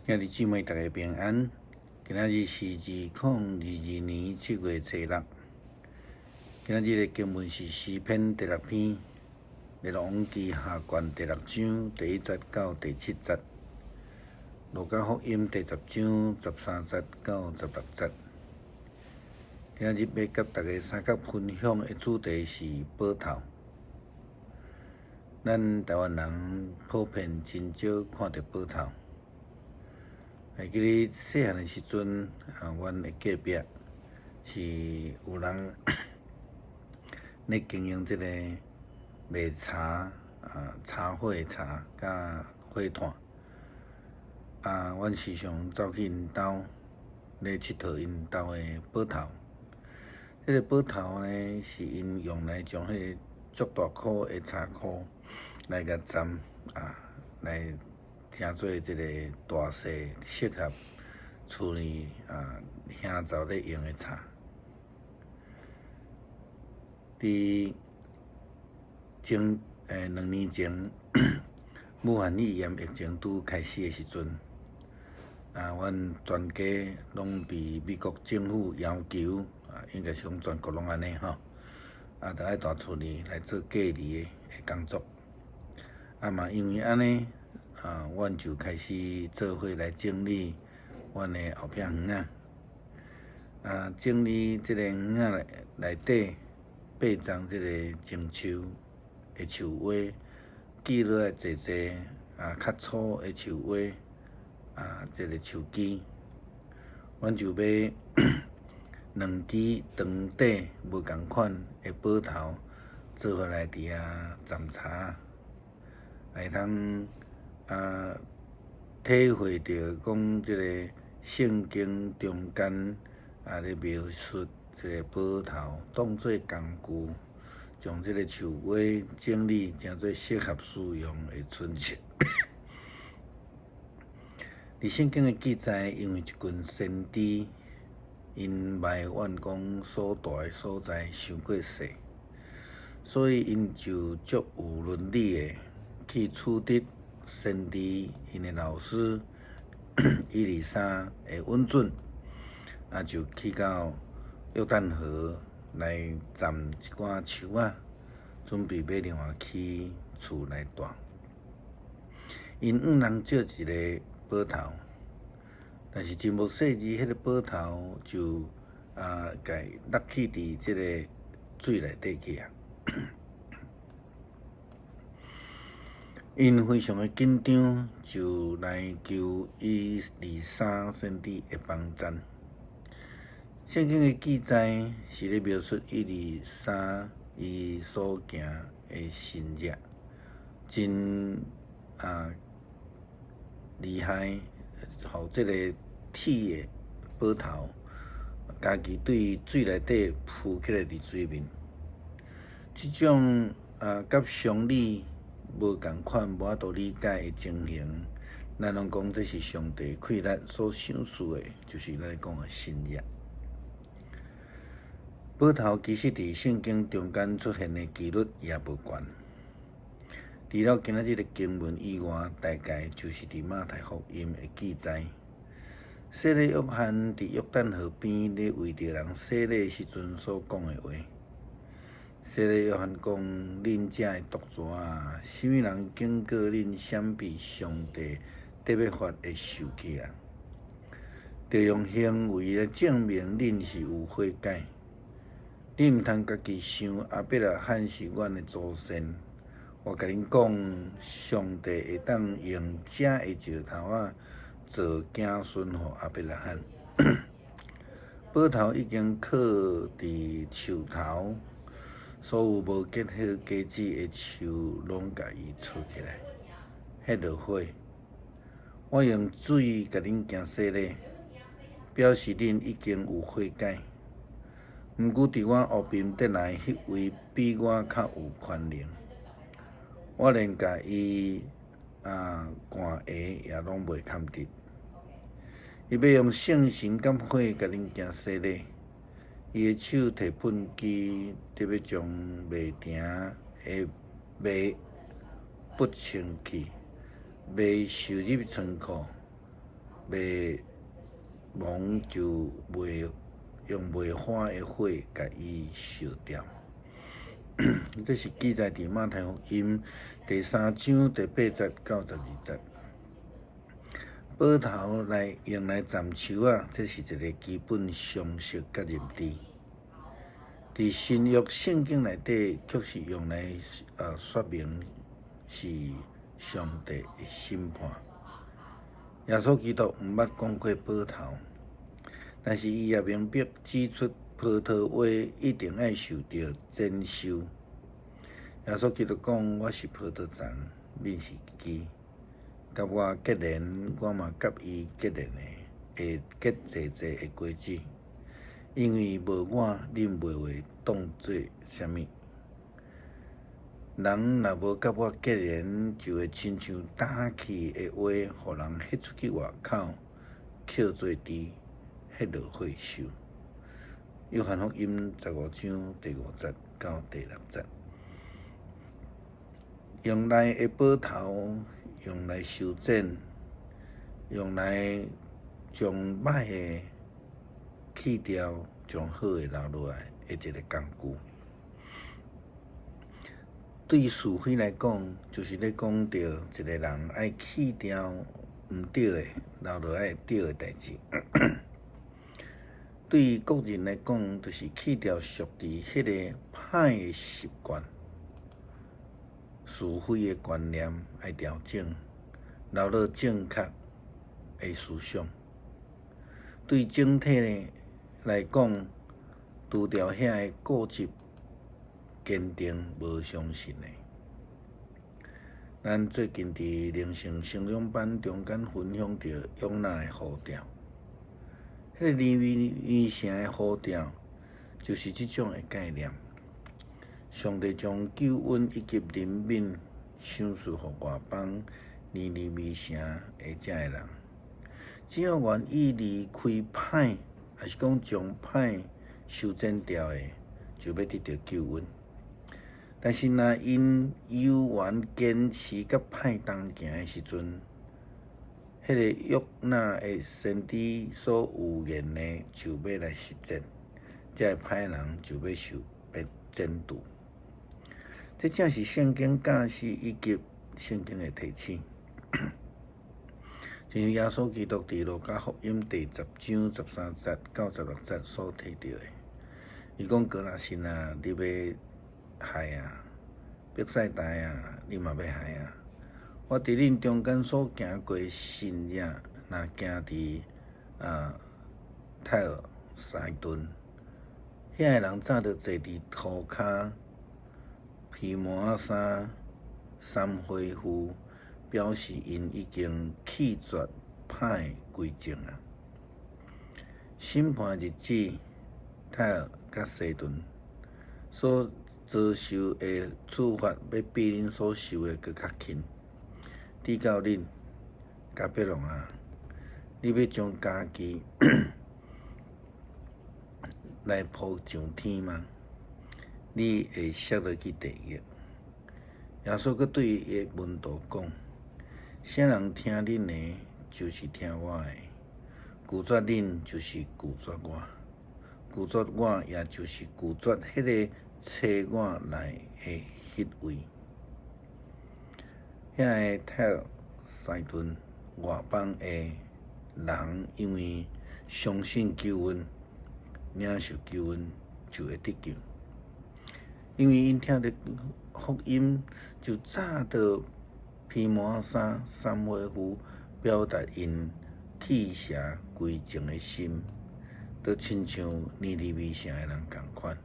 兄弟姊妹，大家平安。今仔日是2022年7月初6。今仔日的经文是诗篇第6篇，列王记下卷第6章第1节到第7节，路加福音第10章13节到16节。今仔日要甲大家三角分享的主题是报头。咱台湾人普遍真少看到报头。会记咧细汉的时阵，阮的隔壁是有人咧经营即个卖茶茶货的茶甲火炭。阮时常走去因兜咧佚佗因兜的报头。迄个报头呢，是因用来将迄个足大颗的茶箍来甲沾来。听做即个大细适合厝里兄嫂咧用的茶。伫2年前，武汉肺炎疫情拄开始的时阵，阮全家拢被美国政府要求应该是讲全国拢安尼吼，就爱住厝里来做隔离的工作。嘛因为安尼。阮就开始做伙来整理阮的后壁园整理即个园内底8丛即个种树的树花，记落来坐较粗的树花即个树枝，阮就要2支长短无共款的报头做伙来伫掺茶，来通。体会到讲即个圣经中间咧描述即个报头当做工具，将即个树花整理成做适合使用的春切。伫圣经的记载，因为一群先知因埋怨讲所住的所在伤过细，所以因就足有伦理的去处理。先知因的老师伊丽莎的允准，就去到约旦河来砍一寡树准备要另外起厝来住。因人借一个报头，但是真无细致，迄个报头就甲落去伫即个水内底去因非常的紧张，就来求伊丽莎先知的帮衬。圣经的记载是咧描述伊丽莎伊所行的神迹，真厉害，互即个铁的报头，家己对水内底浮起来伫水面。即种甲常理无共款，无法度理解的情形，咱拢讲这是上帝开咱所想事的，就是咱讲的神迹。报头其实伫圣经中间出现的几率也无悬，除了今仔日的经文以外，大概就是伫马太福音的记载。洗礼约翰伫约旦河边咧为着人洗礼时阵所讲的话。洗礼约翰讲：恁遮的毒蛇什么人经过恁闪避上帝特别法的受气着用行为来证明恁是有悔改。恁毋通家己想阿伯拉罕是阮的祖先。我甲恁讲，上帝会当用这的石头做子孙予阿伯拉罕。报头已经靠伫树头。所有无结好果子的树，拢甲伊撮起来，迄落火。我用水甲恁行洗礼，表示恁已经有悔改。毋过伫我后边得来迄位比我较有权能，我连甲伊寒鞋也拢袂堪得。伊要用圣神甲火甲恁行洗礼。伊的手提粪机，特别将麦埕的麦不清去，麦收入仓库，袂忙就袂用袂花的火甲伊烧掉。这是记载伫马太福音第3章第8节到12节。报头用来斩树啊，这是一个基本常识甲认知。伫新约圣经内底，却是用来说明是上帝的审判。耶稣基督毋捌讲过报头，但是伊也明白指出葡萄花一定要受到剪收。耶稣基督讲：“我是葡萄园，恁是枝。甲我结连，我嘛甲伊结连的，会结济济的果子。因为无我，恁袂会当做啥物。人若无甲我结连，就会亲像打气的话，互人迄出去外口，捡做枝，迄落火烧。”约翰福音15章第5节到第6节。用来的报头，用来修剪，用来将歹的去掉，将好的留落来的一个工具。对是非来讲，就是咧讲到一个人爱去掉毋对的，留落来对的代志。对个人来讲，就是去掉属于迄个歹的习惯。是非的观念爱调整，留落正确的思想。对整体来讲，除掉遐个固执、坚定、无相信的。咱最近伫灵性成长班中间分享到约拿的呼召，迄个尼尼城的呼召，就是即种的概念。上帝将救恩以及怜悯赏赐予外邦尼尼微城的遮个人，只要愿意离开歹，还是讲将歹修剪掉的，就要得到救恩。但是若因有缘坚持甲歹同行的时阵，迄个约拿的先知所预言的就要来实践，遮个歹人就要受剪除。这正是圣经教示以及圣经的提醒。正如耶稣基督伫路加福音第10章13节到16节所提到的，伊讲：哥拉辛啊，你要害啊；伯赛大啊，你嘛要害啊。我伫恁中间所行过信者，若行伫泰尔西顿，遐个人早就坐伫涂骹。披麻衫三回复，表示因已经弃绝歹规正啊。审判日子，泰尔甲西顿所遭受的处罚，要比恁所受的搁较轻。抵到恁，甲别龙啊，你要将家己来扑上天吗？你会摔落去地狱。耶稣阁对伊的门徒讲：啥人听恁的，就是听我的；拒绝恁，就是拒绝我；拒绝我，也就是拒绝迄个找我来的迄位。遐个泰尔西顿外邦的人，因为相信救恩，领受救恩，就会得救。因为因听到福音，就早就披麻衫三回复，表达因弃邪归正的心，就亲像尼尼微城的人同款。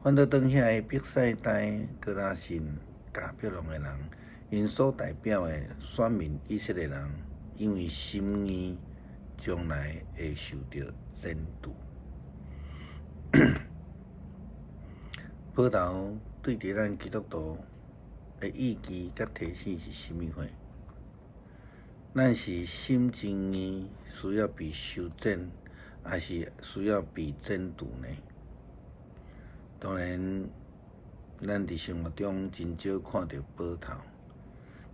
反倒当遐个伯赛大、哥拉辛、迦百农的人，因所代表的选民以色列人，因为心意，将来会受到剪除。报头对伫咱基督徒的意义甲提醒是啥物货？咱是心真义，需要被修剪，还是需要被剪除呢？当然，咱伫生活中真少看到报头，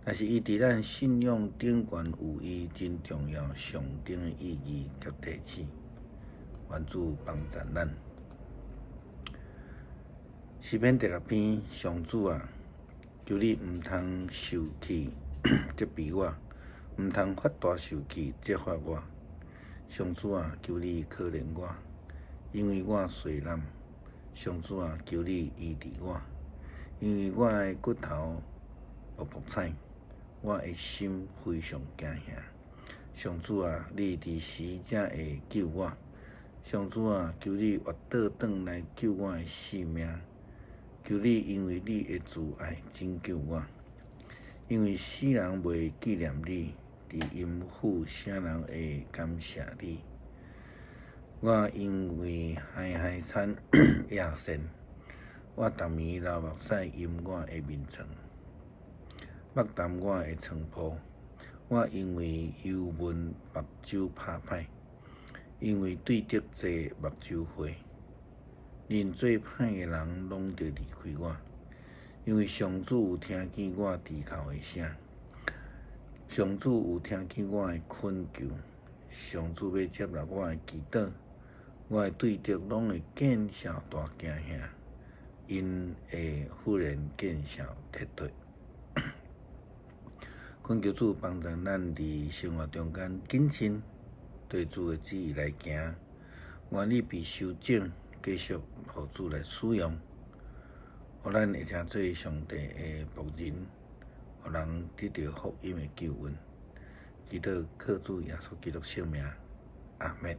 但是伊伫咱信仰顶悬有伊真重要上顶的意义甲地址。愿主帮助咱。诗篇第6篇，上主啊，求你毋通受气责备我，毋通发大受气责罚我。上主啊，求你可怜我，因为我衰烂。上主啊，求你医治我，因为我的骨头卜卜彩，我的心非常惊吓。上主啊，你伫时才会救我。上主啊，求你活倒转来救我的性命。求你因为你的慈爱拯救我，因为世人袂纪念你，伫阴府啥人会感谢你？我因为海产野善，我逐暝流目屎淹我的面床，目淡我的床铺。我因为忧闷目睭拍歹，因为对得济目睭花。连做歹的人拢得离开我，因为上主有听见我低哭的声，上主有听见我的困求，上主要接纳我的祈祷，我的对敌拢会见效大惊吓，因会忽然见效撤退。恳求主帮助咱伫生活中间谨慎对主的旨意来行，愿意被修正。继续互主来使用，互咱会听做上帝的仆人，互人得到福音的救恩。祈祷靠主耶稣基督圣名，阿门。